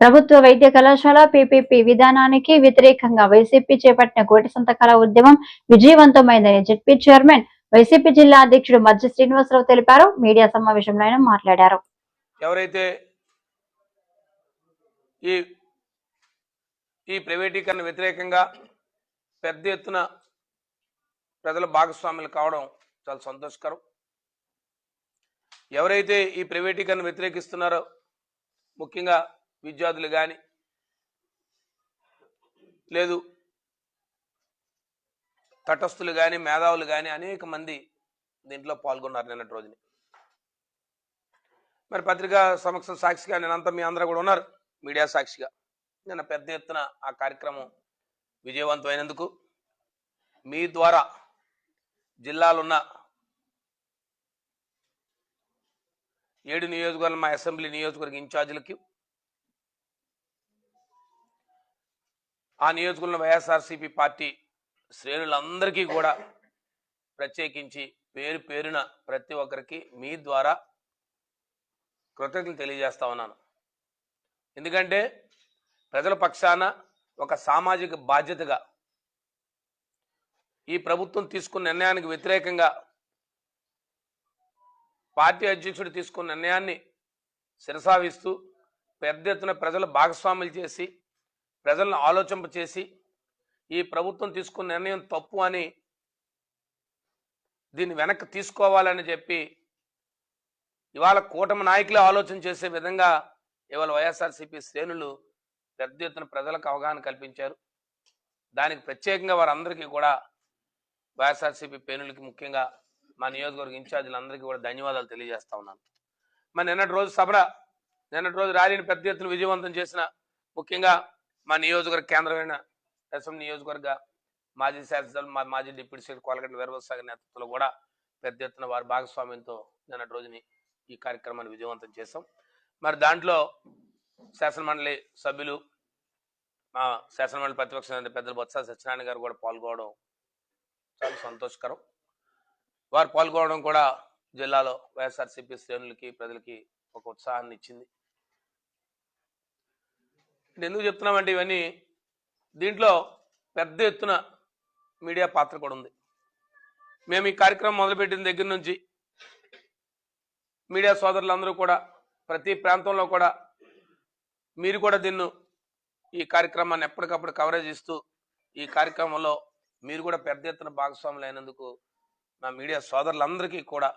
ప్రభుత్వ వైద్య కళాశాల పీపీపీ విధానానికి వ్యతిరేకంగా వైసీపీ చేపట్టిన కోటి సంతకాల ఉద్యమం విజయవంతమైందని జెడ్పీ చైర్మన్ వైసీపీ జిల్లా అధ్యక్షుడు మధ్య శ్రీనివాసరావు తెలిపారు. మీడియా సమావేశంలో ఆయన మాట్లాడారు. ఎవరైతే ఈ ప్రైవేటీకరణ వ్యతిరేకంగా పెద్ద ఎత్తున ప్రజల భాగస్వాములు కావడం చాలా సంతోషకరం. ఎవరైతే ఈ ప్రైవేటీకరణ వ్యతిరేకిస్తున్నారో ముఖ్యంగా విద్యార్థులు కానీ లేదు తటస్థులు కానీ మేధావులు కానీ అనేక మంది దీంట్లో పాల్గొన్నారు నిన్నటి రోజుని. మరి పత్రికా సమక్షం సాక్షిగా నేనంతా మీ అందరూ కూడా ఉన్నారు, మీడియా సాక్షిగా నిన్న పెద్ద ఎత్తున ఆ కార్యక్రమం విజయవంతమైనందుకు మీ ద్వారా జిల్లాలున్న 7 నియోజకవర్గాల మా అసెంబ్లీ నియోజకవర్గ ఇన్ఛార్జీలకి, ఆ నియోజకవర్గంలో వైఎస్ఆర్సీపీ పార్టీ శ్రేణులందరికీ కూడా ప్రత్యేకించి పేరు పేరున ప్రతి ఒక్కరికి మీ ద్వారా కృతజ్ఞతలు తెలియజేస్తా ఉన్నాను. ఎందుకంటే ప్రజల పక్షాన ఒక సామాజిక బాధ్యతగా ఈ ప్రభుత్వం తీసుకున్న నిర్ణయానికి వ్యతిరేకంగా పార్టీ అధ్యక్షుడు తీసుకున్న నిర్ణయాన్ని శిరసావిస్తూ పెద్ద ఎత్తున ప్రజలు భాగస్వాములు చేసి ప్రజలను ఆలోచింపచేసి ఈ ప్రభుత్వం తీసుకున్న నిర్ణయం తప్పు అని దీన్ని వెనక్కి తీసుకోవాలని చెప్పి ఇవాళ కూటమి నాయకులే ఆలోచన చేసే విధంగా ఇవాళ వైఎస్ఆర్సీపీ శ్రేణులు పెద్ద ఎత్తున ప్రజలకు అవగాహన కల్పించారు. దానికి ప్రత్యేకంగా వారందరికీ కూడా వైఎస్ఆర్సీపీ శ్రేణులకి ముఖ్యంగా మా నియోజకవర్గ ఇన్ఛార్జీలందరికీ కూడా ధన్యవాదాలు తెలియజేస్తా ఉన్నాను. మరి నిన్నటి రోజు ర్యాలీని పెద్ద ఎత్తున విజయవంతం చేసిన ముఖ్యంగా మా నియోజకవర్గ కేంద్రమైన అసెంబ్లీ నియోజకవర్గ మాజీ శాసనసభ్యులు మాజీ డిప్యూటీ స్పీకర్ కోలగంటి వీరభద్రసాగర్ నేతృత్వంలో కూడా పెద్ద ఎత్తున వారి భాగస్వామ్యంతో నిన్నటి రోజుని ఈ కార్యక్రమాన్ని విజయవంతం చేశాం. మరి దాంట్లో శాసనమండలి సభ్యులు మా శాసనమండలి ప్రతిపక్ష నేత పెద్దలు బొత్స సత్యనారాయణ గారు కూడా పాల్గొనడం చాలా సంతోషకరం. వారు పాల్గొనడం కూడా జిల్లాలో వైఎస్ఆర్సీపీ శ్రేణులకి ప్రజలకి ఒక ఉత్సాహాన్ని ఇచ్చింది. ఎందుకు చెప్తున్నామంటే ఇవన్నీ దీంట్లో పెద్ద ఎత్తున మీడియా పాత్ర కూడా ఉంది. మేము ఈ కార్యక్రమం మొదలుపెట్టిన దగ్గర నుంచి మీడియా సోదరులందరూ కూడా ప్రతి ప్రాంతంలో కూడా మీరు కూడా ఈ కార్యక్రమాన్ని ఎప్పటికప్పుడు కవరేజ్ ఇస్తూ ఈ కార్యక్రమంలో మీరు కూడా పెద్ద ఎత్తున భాగస్వాములు అయినందుకు నా మీడియా సోదరులందరికీ కూడా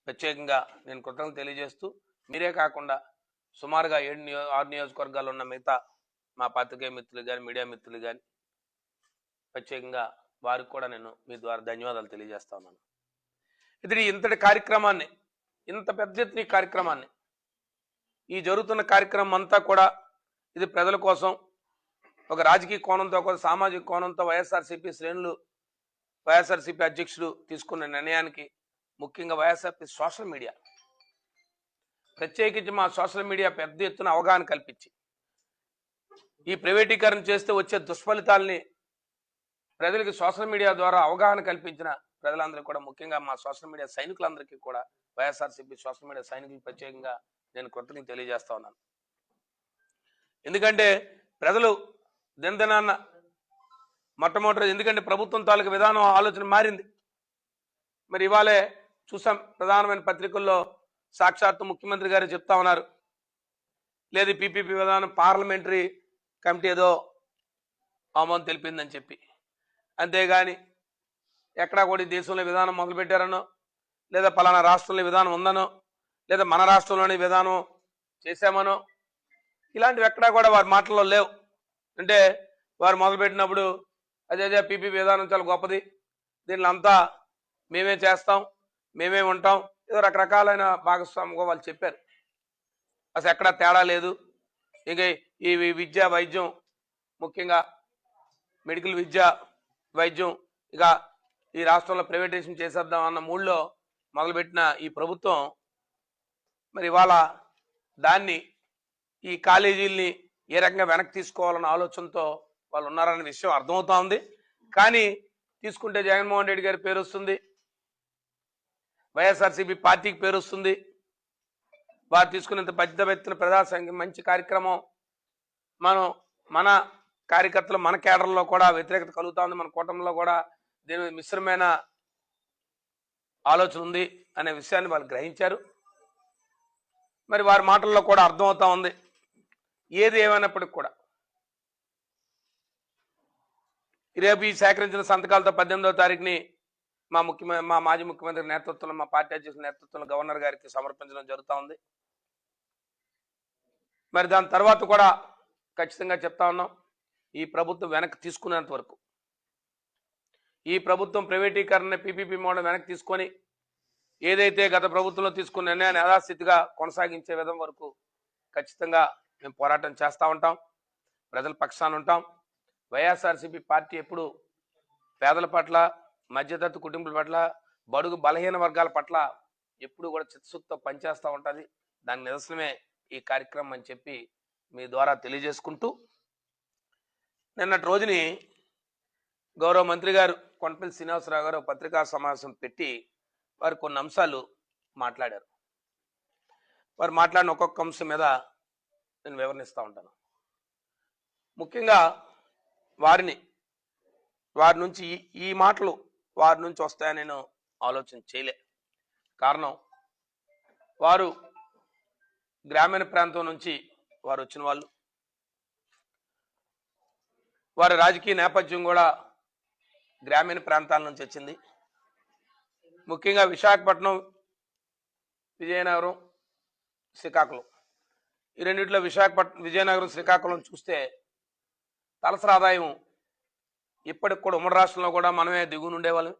ప్రత్యేకంగా నేను కృతజ్ఞతలు తెలియజేస్తూ, మీరే కాకుండా సుమారుగా 6 నియోజకవర్గాల్లో ఉన్న మిగతా మా పాత్రికేయ మిత్రులు కానీ మీడియా మిత్రులు కానీ ప్రత్యేకంగా వారికి కూడా నేను మీ ద్వారా ధన్యవాదాలు తెలియజేస్తా ఉన్నాను. ఇంతటి కార్యక్రమాన్ని, ఇంత పెద్ద ఎత్తున ఈ కార్యక్రమాన్ని, ఈ జరుగుతున్న కార్యక్రమం అంతా కూడా ఇది ప్రజల కోసం ఒక రాజకీయ కోణంతో ఒక సామాజిక కోణంతో వైఎస్ఆర్సీపీ శ్రేణులు వైఎస్ఆర్సీపీ అధ్యక్షుడు తీసుకున్న నిర్ణయానికి ముఖ్యంగా వైఎస్ఆర్సీపీ సోషల్ మీడియా ప్రత్యేకించి మా సోషల్ మీడియా పెద్ద ఎత్తున అవగాహన కల్పించి ఈ ప్రైవేటీకరణ చేస్తే వచ్చే దుష్ఫలితాలని ప్రజలకి సోషల్ మీడియా ద్వారా అవగాహన కల్పించిన ప్రజలందరికీ కూడా ముఖ్యంగా మా సోషల్ మీడియా సైనికులందరికీ కూడా వైఎస్ఆర్సీపీ సోషల్ మీడియా సైనికులకు ప్రత్యేకంగా నేను కృతజ్ఞతలు తెలియజేస్తా ఉన్నాను. ఎందుకంటే ప్రజలు దినదినాన్న మొట్టమొదటి ఎందుకంటే ప్రభుత్వం తాలూకు విధానం ఆలోచన మారింది. మరి ఇవాళే చూసాం ప్రధానమైన పత్రికల్లో సాక్షాత్తు ముఖ్యమంత్రి గారు చెప్తా ఉన్నారు, లేదు పీపీపీ విధానం పార్లమెంటరీ కమిటీ ఏదో ఆమోదం తెలిపిందని చెప్పి. అంతేగాని ఎక్కడా కూడా ఈ దేశంలో విధానం మొదలుపెట్టారనో లేదా పలానా రాష్ట్రంలో విధానం ఉందనో లేదా మన రాష్ట్రంలోని విధానం చేశామనో ఇలాంటివి ఎక్కడా కూడా వారి మాటల్లో లేవు. అంటే వారు మొదలుపెట్టినప్పుడు అదే పీపీ విధానం చాలా గొప్పది, దీనిలో అంతా మేమే చేస్తాం, మేమే ఉంటాం, ఏదో రకరకాలైన భాగస్వామ్యంగా వాళ్ళు చెప్పారు. అసలు ఎక్కడా తేడా లేదు. ఇక ఈ విద్య వైద్యం ముఖ్యంగా మెడికల్ విద్య వైద్యం ఇక ఈ రాష్ట్రంలో ప్రైవేటైజేషన్ చేసేద్దాం అన్న మూడ్లో మొదలుపెట్టిన ఈ ప్రభుత్వం మరి ఇవాళ దాన్ని ఈ కాలేజీల్ని ఏ రకంగా వెనక్కి తీసుకోవాలన్న ఆలోచనతో వాళ్ళు ఉన్నారనే విషయం అర్థమవుతా ఉంది. కానీ తీసుకుంటే జగన్మోహన్ రెడ్డి గారి పేరు వస్తుంది, వైఎస్ఆర్సీపీ పార్టీకి పేరు వస్తుంది, వారు తీసుకున్నంత పెద్ద ఎత్తున ప్రజా సంఘం మంచి కార్యక్రమం మన కార్యకర్తలు మన కేడర్లో కూడా వ్యతిరేకత కలుగుతా ఉంది. మన కూటమిలో కూడా దీని మీద మిశ్రమైన ఆలోచన ఉంది అనే విషయాన్ని వాళ్ళు గ్రహించారు. మరి వారి మాటల్లో కూడా అర్థమవుతా ఉంది. ఏది ఏమైనప్పటికి కూడా రేపు ఈ సేకరించిన సంతకాలతో 18వ తారీఖుని మా మాజీ ముఖ్యమంత్రి నేతృత్వంలో, మా పార్టీ అధ్యక్షుల నేతృత్వంలో గవర్నర్ గారికి సమర్పించడం జరుగుతూ ఉంది. మరి దాని తర్వాత కూడా ఖచ్చితంగా చెప్తా ఉన్నాం, ఈ ప్రభుత్వం వెనక్కి తీసుకునేంత వరకు, ఈ ప్రభుత్వం ప్రైవేటీకరణ పీపీపీ మోడల్ వెనక్కి తీసుకొని ఏదైతే గత ప్రభుత్వంలో తీసుకున్న నిర్ణయాన్ని యథాస్థితిగా కొనసాగించే విధం వరకు ఖచ్చితంగా మేము పోరాటం చేస్తూ ఉంటాం, ప్రజల పక్షాన ఉంటాం. వైఎస్ఆర్సీపీ పార్టీ ఎప్పుడు పేదల పట్ల, మధ్యతరగతి కుటుంబాల పట్ల, బడుగు బలహీన వర్గాల పట్ల ఎప్పుడు కూడా చిత్తశుద్ధితో పనిచేస్తూ ఉంటుంది. దాని నిదర్శనమే ఈ కార్యక్రమం అని చెప్పి మీ ద్వారా తెలియజేసుకుంటూ, నిన్నటి రోజుని గౌరవ మంత్రి గారు కొండపల్లి శ్రీనివాసరావు గారు పత్రికా సమావేశం పెట్టి వారు కొన్ని అంశాలు మాట్లాడారు. వారు మాట్లాడిన ఒక్కొక్క అంశం మీద నేను వివరణిస్తూ ఉంటాను. ముఖ్యంగా వారి నుంచి ఈ మాటలు వారి నుంచి వస్తాయని నేను ఆలోచన చేయలే. కారణం, వారు గ్రామీణ ప్రాంతం నుంచి వారు వచ్చిన వాళ్ళు, వారి రాజకీయ నేపథ్యం కూడా గ్రామీణ ప్రాంతాల నుంచి వచ్చింది. ముఖ్యంగా విశాఖపట్నం, విజయనగరం, శ్రీకాకుళం, ఈ రెండిట్లో విజయనగరం, శ్రీకాకుళం చూస్తే తలసరి ఆదాయం ఇప్పటికి కూడా ఉమ్మడి రాష్ట్రంలో కూడా మనమే దిగునుండేవాళ్ళం.